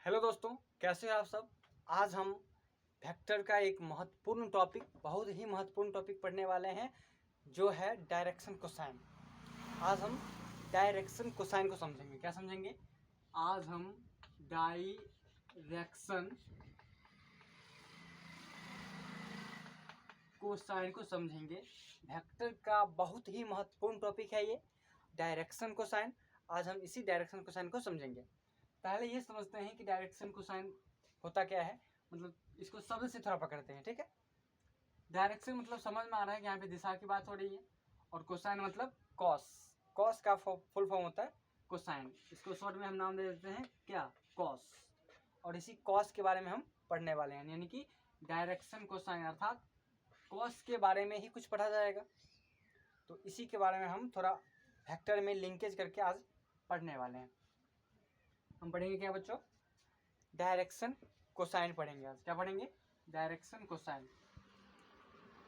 Hello दोस्तों, कैसे हैं आप सब। आज हम वेक्टर का एक महत्वपूर्ण टॉपिक, बहुत ही महत्वपूर्ण टॉपिक पढ़ने वाले हैं, जो है डायरेक्शन कोसाइन। आज हम डायरेक्शन कोसाइन को समझेंगे। क्या समझेंगे? आज हम डायरेक्शन कोसाइन को समझेंगे। वेक्टर का बहुत ही महत्वपूर्ण टॉपिक है ये, डायरेक्शन कोसाइन। आज हम इसी डायरेक्शन कोसाइन को समझेंगे। पहले ये समझते हैं कि डायरेक्शन कोसाइन होता क्या है, मतलब इसको शब्द से थोड़ा पकड़ते हैं, ठीक है। डायरेक्शन मतलब समझ में आ रहा है कि यहाँ पे दिशा की बात हो रही है, और कोसाइन मतलब कॉस। कॉस का फुल फॉर्म होता है कोसाइन। इसको शॉर्ट में हम नाम दे देते हैं क्या, कॉस। और इसी कॉस के बारे में हम पढ़ने वाले हैं, यानी कि डायरेक्शन कोसाइन अर्थात कॉस के बारे में ही कुछ पढ़ा जाएगा। तो इसी के बारे में हम थोड़ा वेक्टर में लिंकेज करके आज पढ़ने वाले हैं। हम पढ़ेंगे क्या बच्चों? डायरेक्शन कोसाइन पढ़ेंगे आज। क्या पढ़ेंगे? Direction cosine.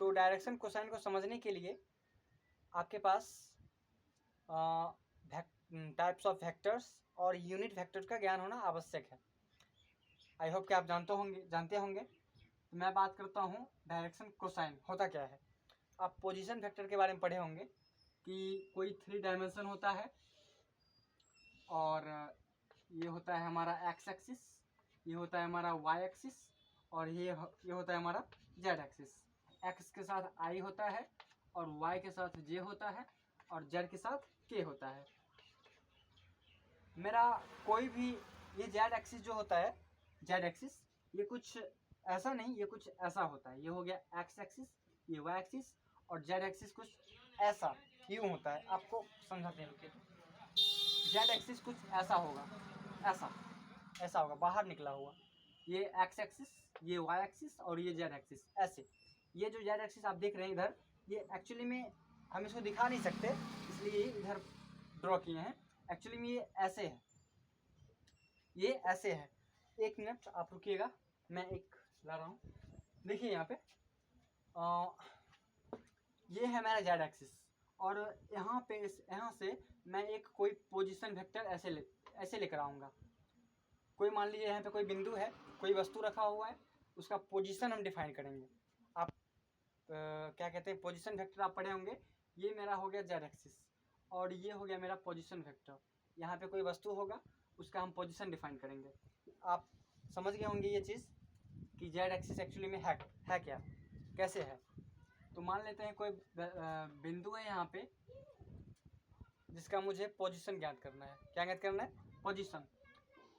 तो डायरेक्शन कोसाइन को समझने के लिए आपके पास टाइप्स ऑफ वेक्टर्स और यूनिट वेक्टर का ज्ञान होना आवश्यक है। आई होप कि आप जानते होंगे। तो मैं बात करता हूँ डायरेक्शन कोसाइन होता क्या है। आप पोजीशन वेक्टर के बारे में पढ़े होंगे कि कोई 3 डायमेंशन होता है, और ये होता है हमारा एक्स एक्सिस, ये होता है हमारा वाई एक्सिस, और ये होता है हमारा जेड एक्सिस। एक्स के साथ आई होता है, और वाई के साथ जे होता है, और जेड के साथ के होता है। मेरा कोई भी ये जेड एक्सिस जो होता है, जेड एक्सिस, ये कुछ ऐसा नहीं, ये कुछ ऐसा होता है। ये हो गया एक्स एक्सिस, ये वाई एक्सिस, और जेड एक्सिस कुछ ऐसा यूँ होता है। आपको समझाते हैं। जेड एक्सिस कुछ ऐसा होगा, ऐसा होगा, बाहर निकला हुआ। ये एक्स एक्सिस, ये वाई एक्सिस, और ये जेड एक्सिस ऐसे। ये जो जेड एक्सिस आप देख रहे हैं इधर, ये एक्चुअली में हम इसको दिखा नहीं सकते, इसलिए इधर ड्रॉ किए हैं। एक्चुअली में ये ऐसे है, ये ऐसे है। एक मिनट आप रुकिएगा, मैं एक ला रहा हूँ। देखिए यहाँ पे ये है मेरा जेड एक्सिस, और यहाँ पे यहाँ से मैं एक कोई पोजीशन वेक्टर ऐसे लेकर आऊँगा। कोई मान लीजिए यहाँ पे कोई बिंदु है, कोई वस्तु रखा हुआ है, उसका पोजीशन हम डिफाइन करेंगे। आप क्या कहते हैं, पोजीशन वेक्टर आप पढ़े होंगे। ये मेरा हो गया जेड एक्सिस, और ये हो गया मेरा पोजीशन वेक्टर। यहाँ पे कोई वस्तु होगा, उसका हम पोजीशन डिफाइन करेंगे। आप समझ गए होंगे ये चीज़ कि जेड एक्सिस एक्चुअली में है क्या, कैसे है। तो मान लेते हैं कोई बिंदु है यहाँ पे, जिसका मुझे पोजीशन ज्ञात करना है। क्या ज्ञात करना है? पोजीशन।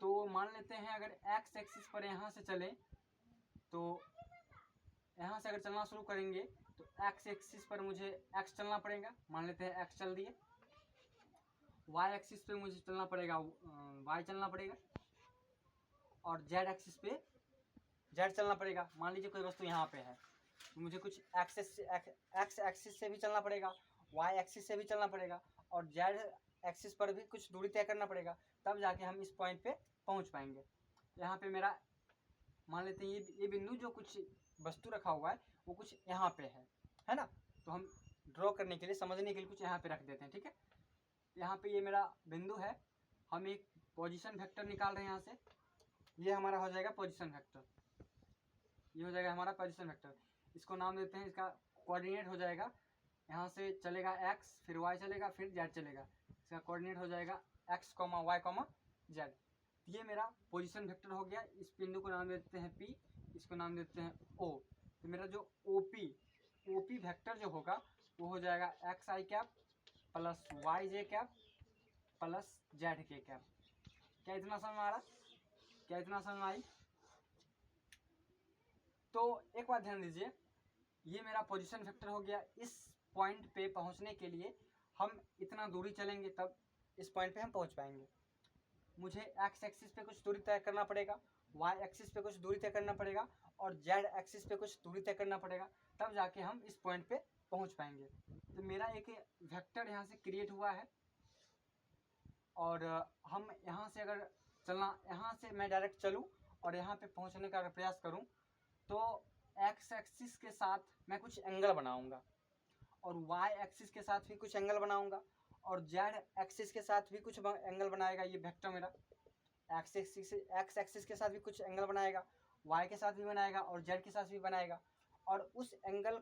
तो मान लेते हैं अगर एक्स एक्सिस पर यहाँ से चले, तो यहाँ से अगर चलना शुरू करेंगे तो एक्स एक्सिस पर मुझे एक्स चलना पड़ेगा। मान लेते हैं एक्स चल दिए। वाई एक्सिस पे मुझे चलना पड़ेगा, वाई चलना पड़ेगा, और जेड एक्सिस पे जेड चलना पड़ेगा। मान लीजिए कोई वस्तु यहाँ पे है, तो मुझे कुछ एक्स एक्सिस से भी चलना पड़ेगा, वाई एक्सिस से भी चलना पड़ेगा, और जेड एक्सिस पर भी कुछ दूरी तय करना पड़ेगा, तब जाके हम इस पॉइंट पे पहुँच पाएंगे। यहाँ पे मेरा मान लेते हैं ये बिंदु जो कुछ वस्तु रखा हुआ है वो कुछ यहाँ पे है ना। तो हम ड्रॉ करने के लिए, समझने के लिए कुछ यहाँ पे रख देते हैं, ठीक है। यहाँ पे ये मेरा बिंदु है, हम एक पोजीशन वेक्टर निकाल रहे हैं यहाँ से। ये हमारा हो जाएगा पोजीशन वेक्टर, ये हो जाएगा हमारा पोजीशन वेक्टर। इसको नाम देते हैं, इसका कोऑर्डिनेट हो जाएगा, यहाँ से चलेगा एक्स, फिर वाई चलेगा, फिर जेड चलेगा। इसका कोऑर्डिनेट हो जाएगा X comma Y comma Z. ये मेरा पोजीशन वेक्टर हो गया। इस बिंदु को नाम देते हैं पी, इसको नाम देते हैं ओ। तो मेरा जो ओपी वेक्टर जो होगा वो हो जाएगा एक्स आई कैप प्लस वाई जे कैप प्लस जेड के कैप। क्या इतना समझ में आ रहा? क्या इतना समझ में आई? तो एक बात ध्यान दीजिए, ये मेरा पोजीशन वेक्टर हो गया। इस पॉइंट पे पहुंचने के लिए हम इतना दूरी चलेंगे, तब इस पॉइंट पे हम पहुंच पाएंगे। मुझे एक्स एक्सिस पे कुछ दूरी तय करना पड़ेगा, वाई एक्सिस पे कुछ दूरी तय करना पड़ेगा, और जेड एक्सिस पे कुछ दूरी तय करना पड़ेगा, तब जाके हम इस पॉइंट पे पहुंच पाएंगे। तो मेरा एक वेक्टर यहाँ से क्रिएट हुआ है, और हम यहाँ से अगर चलना, यहाँ से मैं डायरेक्ट चलूँ और यहाँ पे पहुँचने का अगर प्रयास करूँ, तो एक्स एक्सिस के साथ मैं कुछ एंगल बनाऊँगा, और वाई एक्सिस के साथ भी कुछ एंगल बनाऊँगा, और जेड एक्सिस के साथ भी कुछ एंगल बनाएगा ये वेक्टर मेरा। एक्स एक्सिस के साथ भी कुछ एंगल बनाएगा, वाई के साथ भी बनाएगा और जेड के साथ भी बनाएगा। और उस एंगल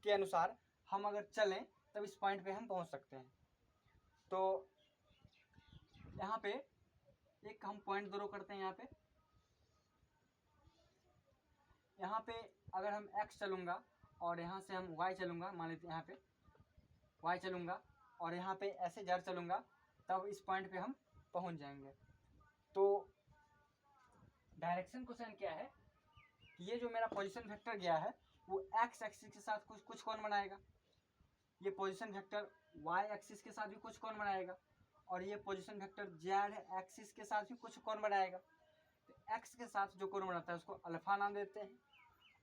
के अनुसार हम अगर चलें तब इस पॉइंट पे हम पहुंच सकते हैं। तो यहाँ पे एक हम पॉइंट ड्रॉ करते हैं। यहाँ पे अगर हम x चलूँगा और यहाँ से हम y चलूँगा, मान लीजिए यहाँ पे y चलूँगा और यहाँ पे ऐसे जड़ चलूँगा, तब इस पॉइंट पे हम पहुँच जाएंगे। तो डायरेक्शन क्वेश्चन क्या है कि ये जो मेरा पोजीशन वेक्टर गया है वो x एक्सिस के साथ कुछ कोण बनाएगा, ये पोजीशन वेक्टर y एक्सिस के साथ भी कुछ कोण बनाएगा और ये पोजीशन वेक्टर z एक्सिस के साथ भी कुछ कोण बनाएगा। तो x के साथ जो कोण बनाता है उसको अल्फा नाम देते हैं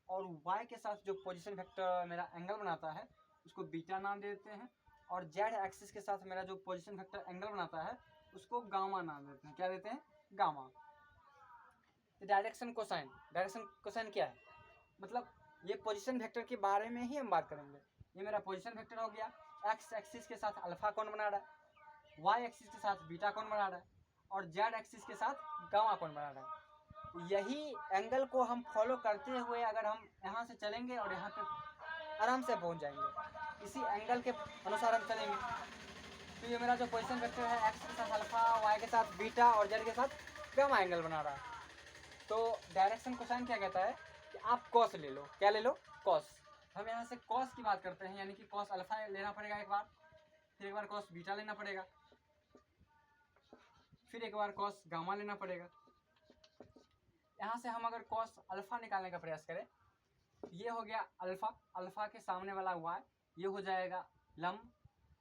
और y के साथ जो पोजीशन वेक्टर मेरा एंगल बनाता है उसको बीटा नाम देते हैं और z एक्सिस के साथ मेरा जो पोजीशन वेक्टर एंगल बनाता है उसको गामा नाम देते हैं। क्या देते हैं? गामा। डायरेक्शन कोसाइन क्या है? मतलब ये पोजीशन वेक्टर के बारे में ही हम बात करेंगे। ये मेरा पोजीशन वेक्टर हो गया, x एक्सिस के साथ अल्फा कोण बना रहा है, y एक्सिस के साथ बीटा कोण बना रहा है और z एक्सिस के साथ गामा कोण बना रहा है। यही एंगल को हम फॉलो करते हुए अगर हम यहाँ से चलेंगे और यहाँ पे आराम से पहुँच जाएंगे, इसी एंगल के अनुसार हम चलेंगे। तो ये मेरा जो पोजीशन वेक्टर है x के साथ अल्फा, y के साथ बीटा और z के साथ गामा एंगल बना रहा है। तो डायरेक्शन कोसाइन क्या कहता है कि आप कॉस ले लो। क्या ले लो? कॉस। हम यहाँ से कॉस की बात करते हैं, यानी कि कॉस अल्फा लेना पड़ेगा एक बार, फिर एक बार कॉस बीटा लेना पड़ेगा, फिर एक बार कॉस गामा लेना पड़ेगा। यहाँ से हम अगर कॉस अल्फा निकालने का प्रयास करें, ये हो गया अल्फा, अल्फा के सामने वाला y, ये हो जाएगा लंब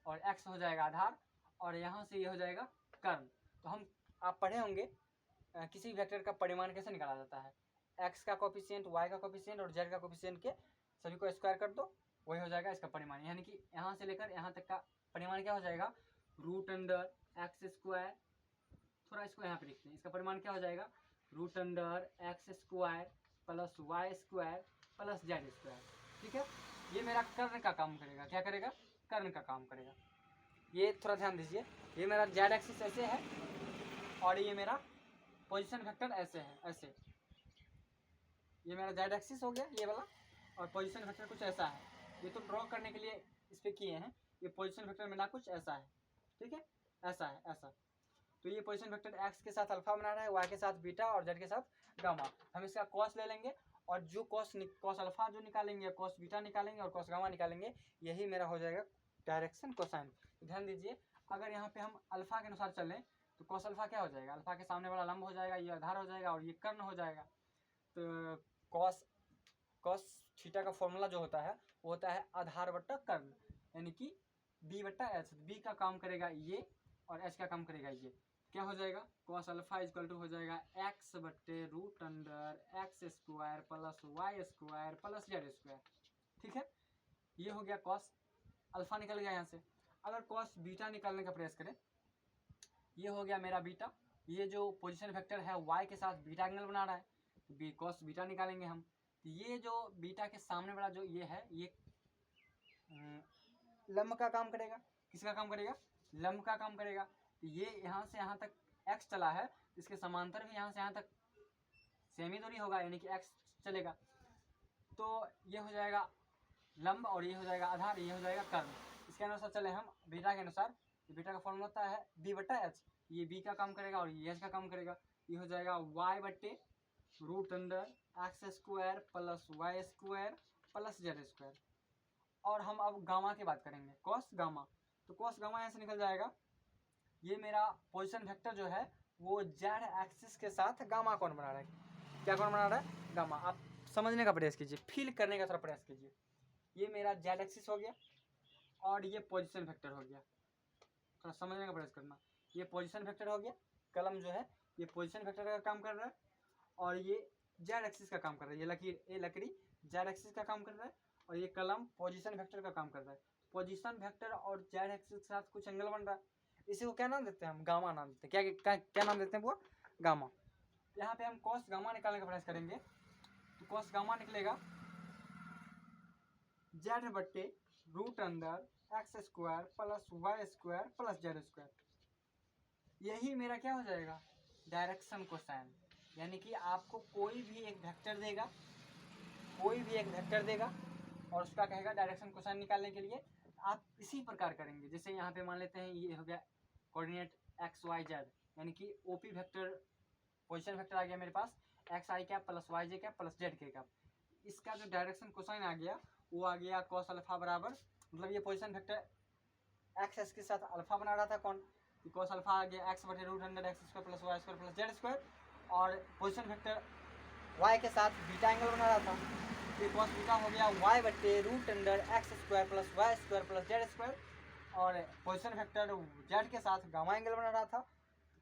और x हो जाएगा आधार और यहाँ से ये हो जाएगा कर्ण। तो हम आप पढ़े होंगे किसी वेक्टर का परिमाण कैसे निकाला जाता है, x का कोफिशिएंट, y का कोफिशिएंट और z का कोफिशिएंट के सभी को स्क्वायर कर दो, वही हो जाएगा इसका परिमाण। यानी कि यहाँ से लेकर यहाँ तक का परिमाण क्या हो जाएगा? रूट अंडर एक्स स्क्वायर, थोड़ा इसको यहाँ पे लिखते हैं, इसका परिमाण क्या हो जाएगा? Root under x square plus Y square plus Z square. ठीक है, ये मेरा कर्ण का काम करेगा। क्या करेगा? कर्ण का काम करेगा। ये थोड़ा ध्यान दीजिए, ये मेरा जेड एक्सिस ऐसे है और ये मेरा पोजीशन वेक्टर ऐसे है, ऐसे। ये मेरा जेड एक्सिस हो गया ये वाला और पोजीशन वेक्टर कुछ ऐसा है। ये तो ड्रॉ करने के लिए इस पर किए हैं। ये पोजीशन वेक्टर मेरा कुछ ऐसा है, ठीक है, ऐसा है, ऐसा। तो ये पोजीशन वेक्टर x के साथ अल्फा बना रहा है, y के साथ बीटा और z के साथ गामा। हम इसका कॉस ले लेंगे और जो कॉस अल्फा जो निकालेंगे, कॉस बीटा निकालेंगे और कॉस गामा निकालेंगे, यही मेरा हो जाएगा डायरेक्शन कोसाइन। ध्यान दीजिए, अगर यहाँ पे हम अल्फा के अनुसार चलें तो कॉस अल्फा क्या हो जाएगा? अल्फा के सामने वाला लंब हो जाएगा, ये आधार हो जाएगा और ये कर्ण हो जाएगा। तो कॉस थीटा का फॉर्मूला जो होता है वो होता है आधार बट्टा कर्ण, यानी कि b बट्टा एच। b का काम करेगा ये और h का काम करेगा ये। क्या हो जाएगा? कॉस अल्फा इक्वल टू हो जाएगा x बट्टे root under x square plus Y square plus Z square. ठीक है, ये हो गया कॉस अल्फा निकल गया यहाँ से। अगर कॉस बीटा निकालने का प्रयास करें, ये हो गया मेरा बीटा। ये जो पोजीशन वेक्टर है y के साथ बीटा एंगल बना रहा है, तो कॉस बीटा निकालेंगे हम। तो ये जो बीटा के सामने वाला जो ये है, ये लंब का काम करेगा। किसका काम करेगा? लंब का काम करेगा। तो ये यहाँ से यहाँ तक x चला है, इसके समांतर भी यहाँ से यहाँ तक सेमी दूरी होगा, यानी कि x चलेगा। तो ये हो जाएगा लंब और ये हो जाएगा आधार, ये हो जाएगा कर्ण। इसके अनुसार चले हम बीटा के अनुसार। बीटा का फॉर्मूला होता है b बट्टा एच। ये b का काम करेगा और ये h का काम करेगा। ये हो जाएगा y बट्टे root under x square plus Y square plus Z square. और हम अब गामा की बात करेंगे, कॉस गामा। तो कॉस गामा यहाँ से निकल जाएगा। ये मेरा पोजीशन वेक्टर जो है वो जेड एक्सिस के साथ गामा कोण बना रहा है। क्या कोण बना रहा है? गामा। आप समझने का प्रयास कीजिए, फील करने का थोड़ा प्रयास कीजिए। ये मेरा जेड एक्सिस हो गया और ये पोजीशन वेक्टर हो गया। थोड़ा समझने का प्रयास करना। ये पोजीशन वेक्टर हो गया, कलम जो है ये पोजीशन वेक्टर का काम कर रहा है और ये जेड एक्सिस का काम कर रहा है। ये लकड़ी जेड एक्सिस का काम कर रहा है और ये कलम पोजीशन वेक्टर का काम कर रहा है। पोजीशन वेक्टर और जेड एक्सिस के साथ कुछ एंगल बन रहा है, इसी को क्या नाम देते हैं? हम गामा नाम देते हैं। क्या नाम देते हैं वो? गामा। यहाँ पे हम कॉस गामा निकालने का प्रयास करेंगे, तो कॉस गामा निकलेगा जेड बट्टे root under x square plus Y square plus Z square. यही मेरा क्या हो जाएगा? डायरेक्शन कोसाइन, यानी कि आपको कोई भी एक वेक्टर देगा, कोई भी एक वेक्टर देगा और उसका कहेगा डायरेक्शन कोसाइन निकालने के लिए। आप इसी प्रकार करेंगे। जैसे यहाँ पे मान लेते हैं ये हो गया कोऑर्डिनेट एक्स वाई जेड, यानी कि ओपी वेक्टर पोजीशन वेक्टर आ गया मेरे पास एक्स आई कैप प्लस वाई जे कैप प्लस जेड के कैप। इसका जो डायरेक्शन कोसाइन आ गया वो आ गया कॉस अल्फा बराबर, मतलब ये पोजीशन वेक्टर एक्स के साथ अल्फा बना रहा था कौन, कॉस अल्फा आ गया एक्स बटे root under x square plus Y square plus Z square, और पोजीशन वेक्टर वाई के साथ बीटा एंगल बना रहा था, तो कॉस बीटा हो गया वाई बटे root under x square plus Y square plus Z square, और पोजीशन वेक्टर जेड के साथ गामा एंगल बना रहा था,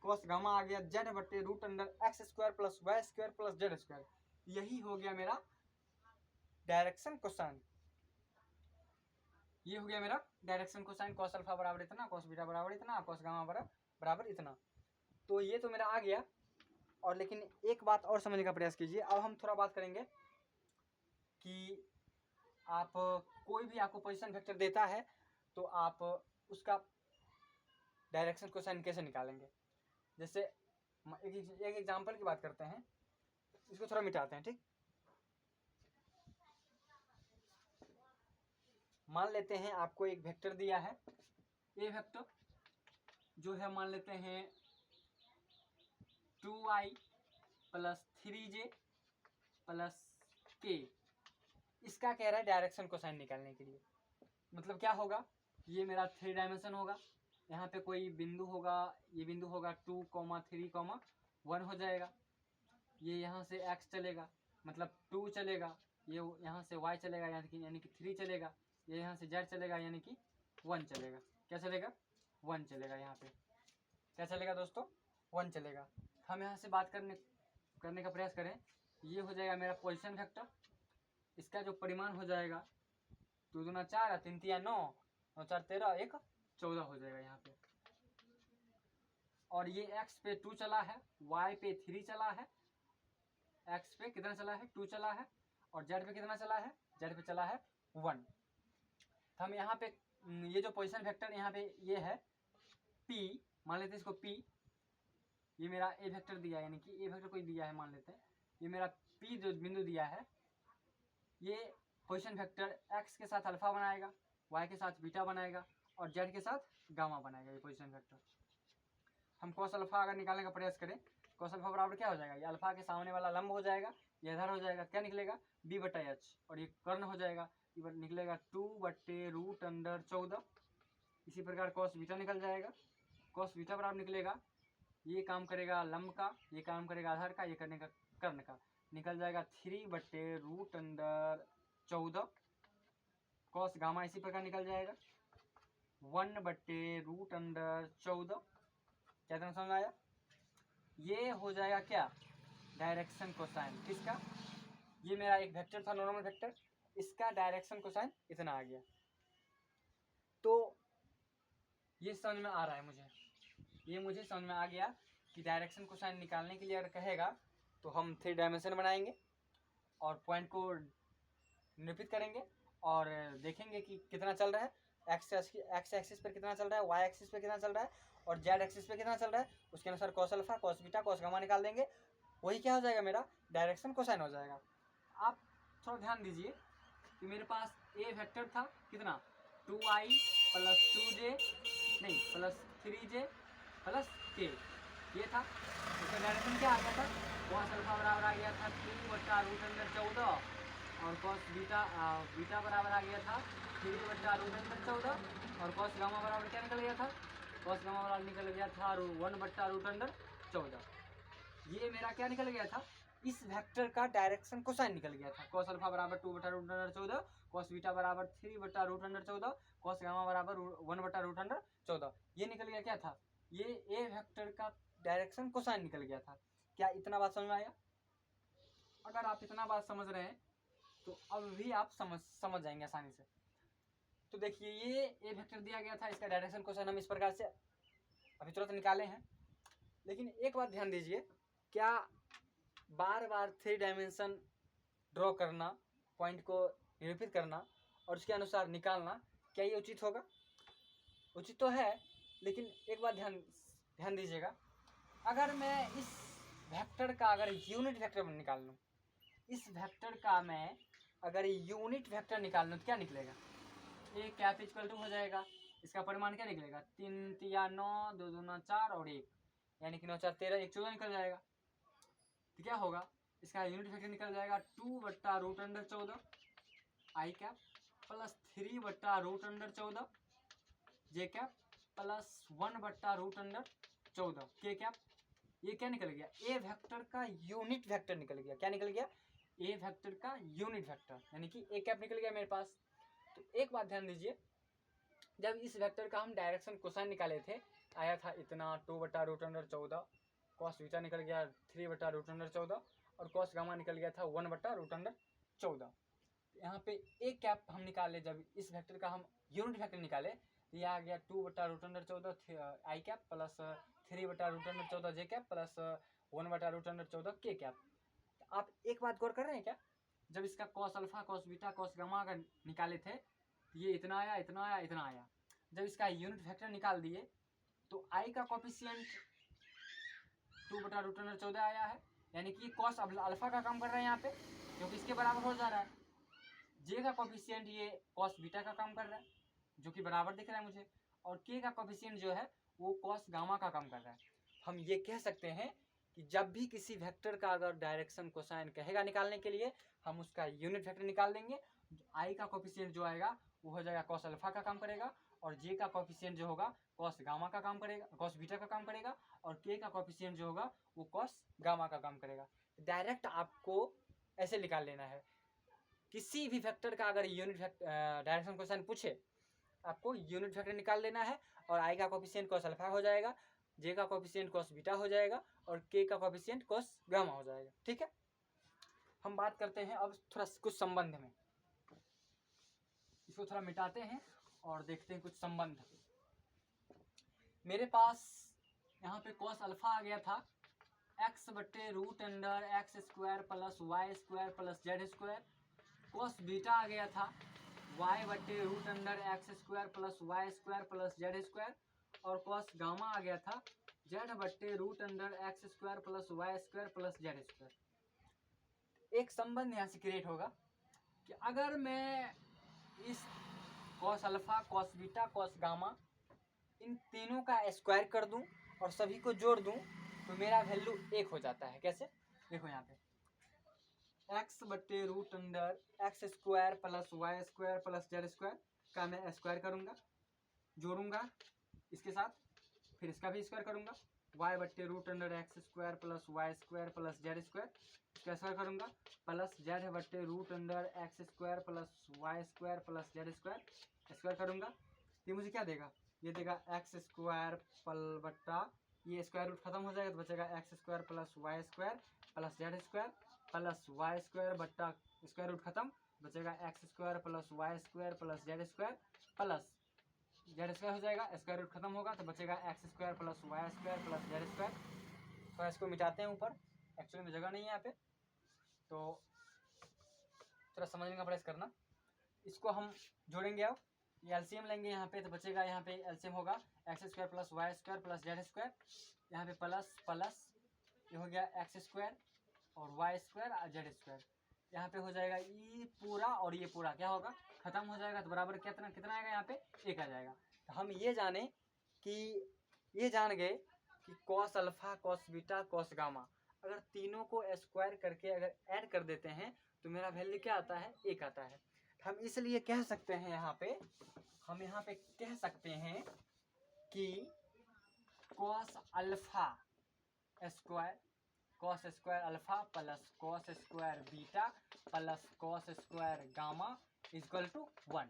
कॉस गामा आ गया जेड बटे root under x square plus Y square plus Z square. यही हो गया मेरा डायरेक्शन कोसाइन, ये हो गया मेरा डायरेक्शन कोसाइन। कॉस अल्फा बराबर इतना, कॉस बीटा बराबर इतना, कॉस गामा बराबर इतना। तो ये तो मेरा आ गया। और लेकिन एक बात और समझने का प्रयास कीजिए। अब हम थोड़ा बात करेंगे कि आप कोई भी आपको पोजीशन वेक्टर देता है तो आप उसका डायरेक्शन कोसाइन कैसे निकालेंगे। जैसे एक एग्जांपल की बात करते हैं, इसको थोड़ा मिटाते हैं, ठीक। मान लेते हैं आपको एक वेक्टर दिया है, ए वेक्टर जो है मान लेते हैं 2i plus 3j plus k, इसका कह रहा है डायरेक्शन कोसाइन निकालने के लिए। मतलब क्या होगा, ये मेरा 3 डायमेंशन होगा, यहाँ पे कोई बिंदु होगा, ये बिंदु होगा 2, 3, 1 हो जाएगा, ये यहाँ से x चलेगा मतलब 2 चलेगा, ये यहाँ से y चलेगा यानी कि 3 चलेगा, ये यहाँ से z चलेगा यानी कि 1 चलेगा। क्या चलेगा, 1 चलेगा। यहाँ पे क्या चलेगा दोस्तों, 1 चलेगा। हम यहाँ से बात करने का प्रयास करें, ये हो जाएगा मेरा पोजीशन वेक्टर, इसका जो परिमाण हो जाएगा 2 दूना 4, 3 तिया 9, 9 4 13, 1 14 हो जाएगा यहाँ पे। और ये x पे 2 चला है, y पे 3 चला है, x पे कितना चला है 2 चला है, और z पे कितना चला है, z पे चला है 1। तो हम यहाँ पे ये जो पोजीशन वेक्टर यहाँ पे ये है p, मान लेते हैं इसको p, ये मेरा ए वेक्टर दिया, यानी कि ए वेक्टर कोई दिया है, मान लेते हैं ये मेरा p जो बिंदु दिया है, ये पोजीशन वेक्टर x के साथ अल्फा बनाएगा, y के साथ बीटा बनाएगा और z के साथ गामा बनाएगा। ये पोजीशन वेक्टर हम कॉस अल्फा अगर निकालने का प्रयास करें, कॉस अल्फा बराबर क्या हो जाएगा, ये अल्फा के सामने वाला लंब हो जाएगा, ये इधर हो जाएगा, क्या निकलेगा b बटा एच, और ये कर्ण हो जाएगा, ये निकलेगा 2 बटे रूट अंडर 14। इसी प्रकार कॉस बीटा निकल जाएगा, कॉस बीटा बराबर निकलेगा, ये काम करेगा लंब का, ये काम करेगा आधार का, ये करने का कर्ण का, निकल जाएगा 3 बटे रूट अंडर 14। कॉस गामा इसी प्रकार निकल जाएगा 1 बटे रूट अंडर 14। क्या तुम्हें समझ आया, ये हो जाएगा क्या डायरेक्शन कोसाइन किसका, ये मेरा एक वेक्टर था नॉर्मल वेक्टर, इसका डायरेक्शन कोसाइन इतना आ गया। तो ये समझ में आ रहा है मुझे, ये मुझे समझ में आ गया कि डायरेक्शन कोसाइन निकालने के लिए अगर कहेगा तो हम 3 डायमेंशन बनाएंगे और पॉइंट को निरूपित करेंगे और देखेंगे कि कितना चल रहा है, एक्स एक्सिस पर कितना चल रहा है, वाई एक्सिस पर कितना चल रहा है और जेड एक्सिस पे कितना चल रहा है, उसके अनुसार cos alpha cos beta cos gamma निकाल देंगे, वही क्या हो जाएगा मेरा डायरेक्शन कोसाइन हो जाएगा। आप थोड़ा ध्यान दीजिए कि मेरे पास ए वेक्टर था कितना 2i प्लस 2j नहीं प्लस 3j प्लस k, ये था, उसका डायरेक्शन क्या आ गया था, कॉस अल्फा बराबर आ गया था 2 बटा रूट अंडर 14 और कॉस बीटा बराबर आ गया था 3 बटा रूट अंडर 14 और कॉस गामा बराबर क्या निकल गया था, कॉस गामा बराबर निकल गया था 1 बटा रूट अंडर 14। ये मेरा क्या निकल गया था, इस वेक्टर का डायरेक्शन कोसाइन निकल गया था। कॉस अल्फा बराबर 2 बटा रूट अंडर 14, कॉस बीटा बराबर 3 बटा रूट अंडर 14, कॉस गामा बराबर 1 बटा रूट अंडर 14। ये निकल गया क्या था, ये ए वेक्टर का डायरेक्शन कोसाइन निकल गया था। क्या इतना बात समझ में आया? अगर आप इतना बात समझ रहे हैं तो अब भी आप समझ जाएंगे आसानी से। तो देखिए ये ए वेक्टर दिया गया था, इसका डायरेक्शन कोसाइन हम इस प्रकार से अभी तुरंत निकाले हैं। लेकिन एक बात ध्यान दीजिए, क्या बार बार 3 डायमेंशन ड्रॉ करना, पॉइंट को निरूपित करना और उसके अनुसार निकालना, क्या ये उचित होगा? उचित तो है, लेकिन एक बात ध्यान दीजिएगा अगर मैं इस वेक्टर का अगर यूनिट वेक्टर निकाल लूँ, इस वेक्टर का मैं अगर यूनिट वेक्टर निकाल लूँ तो क्या निकलेगा? ए कैप इक्वल टू हो जाएगा, इसका परिमाण क्या निकलेगा? 3 तिया 9, 2 दूना 4 और 1, यानी कि 9 4 13, 1 14 निकल जाएगा। तो क्या होगा? इसका यूनिट वेक्टर निकल जाएगा 2/√14 आई कैप प्लस 3/√14 जे कैप प्लस 1/√14 के कैप। ये क्या निकल गया? ए वेक्टर का यूनिट वेक्टर निकल गया। क्या निकल गया? ए वेक्टर का यूनिट वेक्टर, यानी कि ए कैप निकल गया मेरे पास। तो एक बात ध्यान दीजिए, जब इस वेक्टर का हम डायरेक्शन कोसाइन निकाले थे, आया था इतना 2/√14, कॉस बीटा निकल गया 3/√14 और कॉस गामा निकल गया था 1/√14। यहाँ पे ए कैप हम निकाले, जब इस वेक्टर का हम यूनिट वेक्टर निकाले, ये आ गया 2/√14 आई कैप प्लस 3/√14 जे कैप प्लस 1/√14 के कैप। आप एक बात गौर कर रहे हैं क्या? जब इसका cos alpha cos beta cos gamma का निकाले थे, ये इतना आया इतना आया इतना आया। जब इसका यूनिट वेक्टर निकाल दिए तो आई का कॉफिशिएंट 2/√14 आया है, यानी कि कॉस अल्फा का काम कर रहा है यहाँ पे, क्योंकि इसके बराबर हो जा रहा है। जे का कॉफिशिएंट ये कॉस बीटा का काम कर रहा है, जो कि बराबर दिख रहा है मुझे, और के का कॉफिशिएंट जो है वो कॉस गामा का काम कर रहा है। हम ये कह सकते हैं कि जब भी किसी वेक्टर का अगर डायरेक्शन कोसाइन कहेगा निकालने के लिए, हम उसका यूनिट वेक्टर निकाल देंगे। आई का कॉफिशिएंट जो आएगा वो हो जाएगा कॉस अल्फा का काम करेगा, और जे का कॉफिशिएंट जो होगा कॉस गामा का काम करेगा, कॉस बीटा का काम करेगा, और के का कॉफिशिएंट जो होगा वो कॉस गामा का काम करेगा। डायरेक्ट आपको ऐसे निकाल लेना है। किसी भी वेक्टर का अगर यूनिट डायरेक्शन क्वेश्चन पूछे, आपको यूनिट वेक्टर निकाल लेना है, और आई का कोफिशिएंट कॉस अल्फा हो जाएगा, जे का कोफिशिएंट कॉस बीटा हो जाएगा, और के का कोफिशिएंट कॉस गामा हो जाएगा। ठीक है, हम बात करते हैं अब थोड़ा कुछ संबंध में। इसको थोड़ा मिटाते हैं और देखते हैं कुछ संबंध। मेरे पास यहाँ पे कॉस अल्फा आ गया था x/√x² plus y² plus z²। Cos beta आ गया था y/√x² plus y² plus z²। और कॉस गामा आ गया था z/√x² plus y² plus z²। एक संबंध यहाँ से क्रिएट होगा कि अगर मैं इस cos alpha cos beta cos gamma इन तीनों का स्क्वायर कर दूं और सभी को जोड़ दूं तो मेरा वैल्यू 1 हो जाता है। कैसे? देखो यहाँ पे x/√x² plus y² plus z² का मैं स्क्वायर करूंगा, जोड़ूंगा इसके साथ, फिर इसका भी स्क्वायर करूंगा y/√x² plus y² plus z² इसका स्क्वायर करूंगा, plus z/√x² plus y² plus z² square करूंगा। ये मुझे क्या देगा? ये देगा x² बट्टा ये स्क्वायर रूट खत्म हो जाएगा तो बचेगा x² plus y² plus z² plus y² बट्टा स्क्वायर रूट खत्म, बचेगा x² plus y² plus z² plus z² हो जाएगा, स्क्वायर रूट खत्म होगा तो बचेगा x² plus y² plus z²। तो इसको मिटाते हैं ऊपर, एक्चुअली में जगह नहीं है यहाँ पे, तो थोड़ा समझने का प्रयास करना। इसको हम जोड़ेंगे, अब ये एलसीएम लेंगे यहाँ पे, तो बचेगा यहाँ पे एलसीएम होगा x² plus y² plus z², यहाँ पे प्लस प्लस ये हो गया x² और y² और z², यहाँ पे हो जाएगा ये पूरा और ये पूरा क्या होगा? खत्म हो जाएगा, तो बराबर कितना कितना आएगा? यहाँ पे 1 आ जाएगा। तो हम ये जाने कि ये जान गए कि cos alpha cos beta cos gamma अगर तीनों को स्क्वायर करके अगर ऐड कर देते हैं तो मेरा वैल्यू क्या आता है? 1 आता है। हम इसलिए कह सकते हैं यहाँ पे, हम यहाँ पे कह सकते हैं कि cos alpha square cos square alpha plus cos square beta plus cos square gamma equal to 1।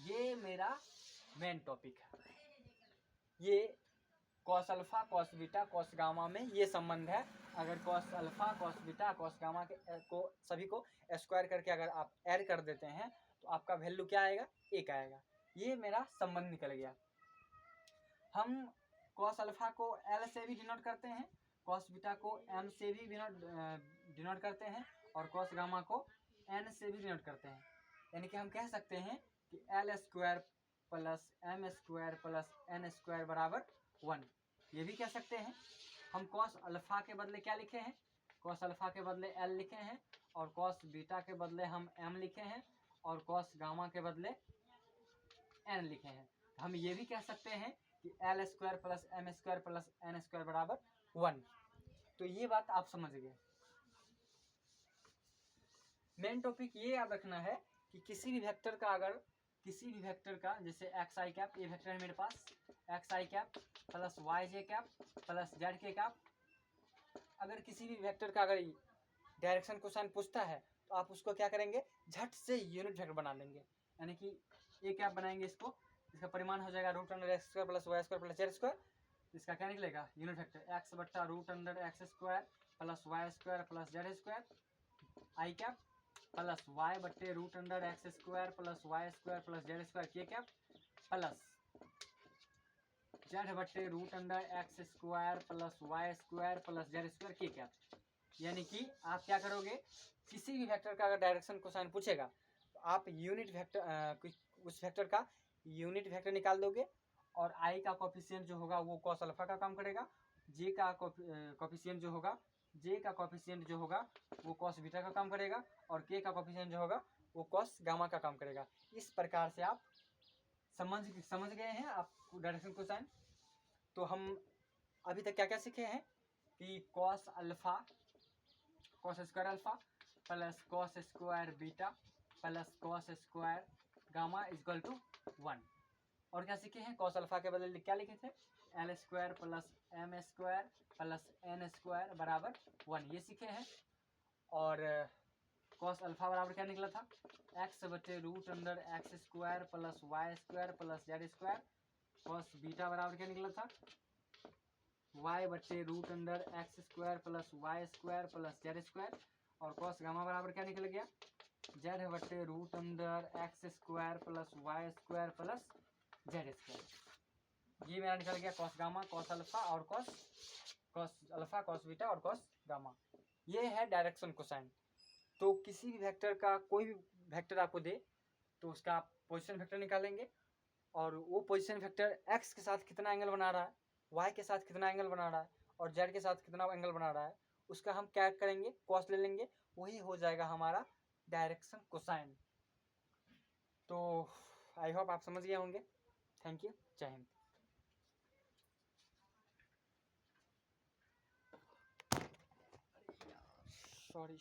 ये मेरा मेन टॉपिक है। ये cos alpha cos beta cos gamma में ये संबंध है। अगर cos alpha cos beta cos gamma के को सभी को स्क्वायर करके अगर आप ऐड कर देते हैं तो आपका वैल्यू क्या आएगा? 1 आएगा। ये मेरा संबंध निकल गया। हम कॉस अल्फा को L से भी डिनोट करते हैं, कॉस बीटा को M से भी डिनोट करते हैं, और कॉस गामा को N से भी डिनोट करते हैं। यानी कि हम कह सकते हैं कि L² plus M² plus N² बराबर 1, ये भी कह सकते हैं। हम कॉस अल्फा के बदले क्या लिखे हैं, कॉस अल्फा के बदले एल लिखे हैं, और कॉस बीटा के बदले हम एम लिखे हैं, और कॉस गामा के बदले एन लिखे हैं। हम ये भी कह सकते हैं कि l square plus m square plus n square बराबर 1। तो ये बात आप समझ गए। मेन टॉपिक ये याद रखना है कि किसी भी वेक्टर का, अगर किसी भी वेक्टर का, जैसे एक्स आई कैप, ये वेक्टर है मेरे पास, एक्स आई कैप प्लस वाई जे कैप प्लस जेड के कैप, अगर किसी भी वेक्टर का अगर डायरेक्शन क्वेश्चन पूछता है तो आप उसको क्या करेंगे, झट से यूनिट वेक्टर बना लेंगे। यानी कि ये कैप बनाएंगे इसको, इसका परिमाण हो जाएगा root under x square plus Y square plus Z square. इसका क्या निकलेगा, यूनिट वेक्टर एक्स बट्टा root under x square plus Y square plus Z square i cap plus y बट्टे root under x square plus Y square plus Z square k cap plus z बट्टे root under x square plus Y square plus Z square k cap. यानी कि आप क्या करोगे, किसी भी vector का अगर डायरेक्शन क्वेश्चन पूछेगा तो आप यूनिट वेक्टर, उस वेक्टर का यूनिट वेक्टर निकाल दोगे, और आई का कोफिशिएंट जो होगा वो कॉस अल्फा का काम करेगा, जे का कोफिशिएंट जो होगा, जे का कोफिशिएंट जो होगा वो कॉस बीटा का काम करेगा, और के का कोफिशिएंट जो होगा वो कॉस गामा का काम करेगा। इस प्रकार से आप समझ गए हैं आप डायरेक्शन क्वेश्चन। तो हम अभी तक क्या क्या सीखे हैं कि cos alpha, cos square alpha plus cos square beta plus cos square gamma equal to 1। और क्या सीखे हैं, कॉस अल्फा के बदले क्या लिखे थे, l square plus m square plus n square बराबर 1, ये सीखे हैं। और कॉस अल्फा बराबर क्या निकला था, एक्स बटे root under x square plus Y square plus Z square. Cos beta बराबर क्या निकला था, वाई बटे root under x square plus Y square plus Z square. और कॉस गामा बराबर क्या निकल गया, जेड बटे root under x square plus Y square plus Z square. ये मेरा निकल गया कॉस गामा, कॉस अल्फा और कॉस अल्फा, कॉस बीटा और कॉस गामा। ये है डायरेक्शन कोसाइन। तो किसी भी वेक्टर का, कोई भी वेक्टर आपको दे तो उसका आप पोजीशन वेक्टर निकालेंगे, और वो पोजीशन वेक्टर एक्स के साथ कितना एंगल बना रहा है, वाई के साथ कितना एंगल बना रहा है, और जेड के साथ कितना एंगल बना रहा है, उसका हम क्या करेंगे, कॉस ले लेंगे, वही हो जाएगा हमारा डायरेक्शन कोसाइन। तो आई होप आप समझ गए होंगे। थैंक यू, जय हिंद। सॉरी।